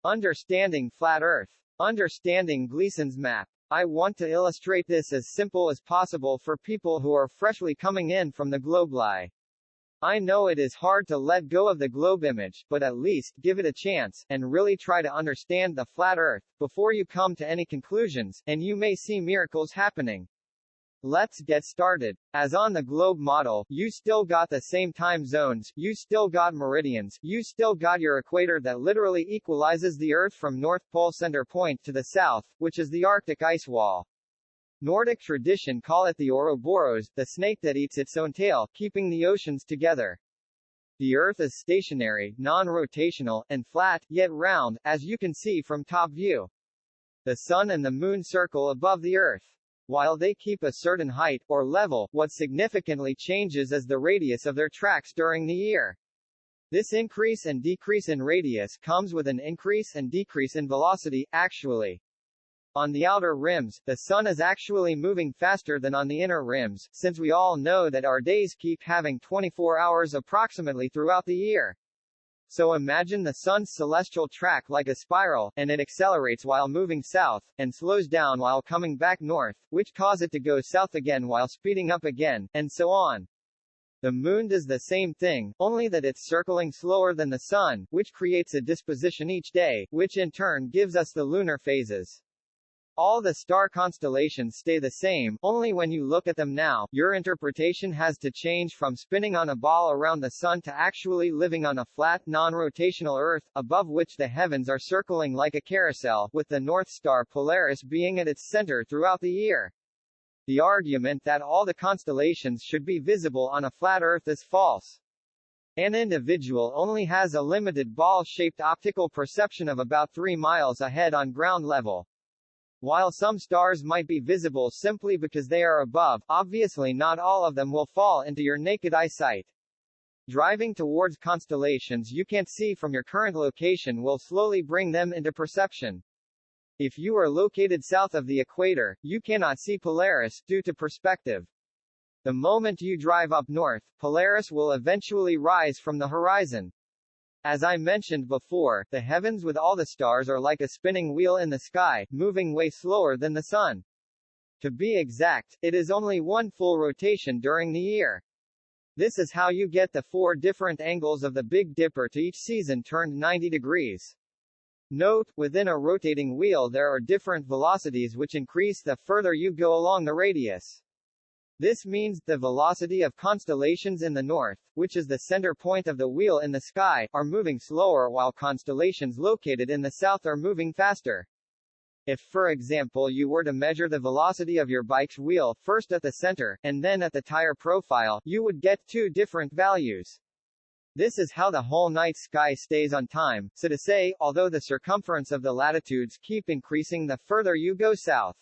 Understanding flat Earth. Understanding Gleason's map. I want to illustrate this as simple as possible for people who are freshly coming in from the globe lie. I know it is hard to let go of the globe image, but at least give it a chance, and really try to understand the flat Earth, before you come to any conclusions, and you may see miracles happening. Let's get started. As on the globe model, you still got the same time zones, you still got meridians, you still got your equator that literally equalizes the Earth from North Pole center point to the south, which is the Arctic ice wall. Nordic tradition call it the Ouroboros, the snake that eats its own tail, keeping the oceans together. The Earth is stationary, non-rotational, and flat, yet round, as you can see from top view. The Sun and the Moon circle above the Earth. While they keep a certain height, or level, what significantly changes is the radius of their tracks during the year. This increase and decrease in radius comes with an increase and decrease in velocity, actually. On the outer rims, the Sun is actually moving faster than on the inner rims, since we all know that our days keep having 24 hours approximately throughout the year. So imagine the Sun's celestial track like a spiral, and it accelerates while moving south, and slows down while coming back north, which cause it to go south again while speeding up again, and so on. The Moon does the same thing, only that it's circling slower than the Sun, which creates a disposition each day, which in turn gives us the lunar phases. All the star constellations stay the same, only when you look at them now, your interpretation has to change from spinning on a ball around the Sun to actually living on a flat, non-rotational Earth, above which the heavens are circling like a carousel, with the North Star Polaris being at its center throughout the year. The argument that all the constellations should be visible on a flat Earth is false. An individual only has a limited ball-shaped optical perception of about 3 miles ahead on ground level. While some stars might be visible simply because they are above, obviously not all of them will fall into your naked eyesight. Driving towards constellations you can't see from your current location will slowly bring them into perception. If you are located south of the equator, you cannot see Polaris, due to perspective. The moment you drive up north, Polaris will eventually rise from the horizon. As I mentioned before, the heavens with all the stars are like a spinning wheel in the sky, moving way slower than the Sun. To be exact, it is only one full rotation during the year. This is how you get the 4 different angles of the Big Dipper to each season turned 90 degrees. Note, within a rotating wheel there are different velocities which increase the further you go along the radius. This means, the velocity of constellations in the north, which is the center point of the wheel in the sky, are moving slower while constellations located in the south are moving faster. If for example you were to measure the velocity of your bike's wheel, first at the center, and then at the tire profile, you would get 2 different values. This is how the whole night sky stays on time, so to say, although the circumference of the latitudes keep increasing the further you go south.